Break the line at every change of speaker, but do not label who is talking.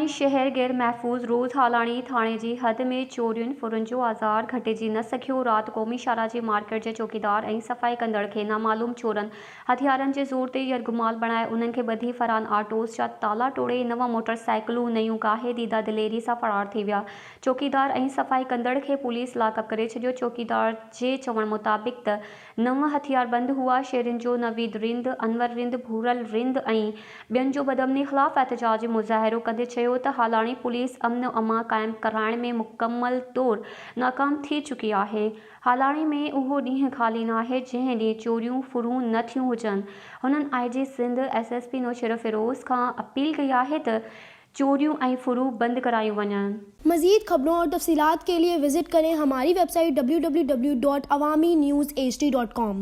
हालाणी शहर गैर महफूज़ रोज़ हालाणी थाणे जी हद में चोरियुनि फुरुनि जो आज़ार घटिजी न सघियो। राति क़ौमी शाला जे मार्केट जे चौकीदार ऐं सफ़ाई कंदड़ खे नामालूम चोरनि हथियारनि जे ज़ोर ते यरगुमाल बणाए उन्हनि खे ॿधी फ़रान ऑटोज़ जा ताला तोड़े 9 मोटरसाइकिलूं नयूं काहे दीदा दिलेरी सां फ़रार थी विया। चौकीदार ऐं सफ़ाई कंदड़ खे पुलिस लाकअप करे छॾियो। चौकीदार जे चवण मुताबिक़ त 9 हथियारबंद हुआ। शेरिन जो नवीद रिंद, अनवर रिंद, भूरल रिंद ऐं ॿियनि जो बदअमनी ख़िलाफ़ एहतजाज मुज़ाहिरो कंदे चयो त हालाणी पुलिस अमन अमा क़ाइमु कराइण में मुकमल तौर नाकाम थी चुकी आहे। हालाणी में उहो ॾींहुं ख़ाली न आहे जंहिं ॾींहुं चोरियूं फुरूं न थियूं हुजनि। हुननि IG सिंध SSP नौशर फिरोज़ खां अपील कई आहे त चोरियूं ऐं फुरूं बंदि करायूं वञनि।
मज़ीद खबरों और तफसीलात के लिए विजिट करें हमारी वेबसाइट www.awamiNewsHD.com।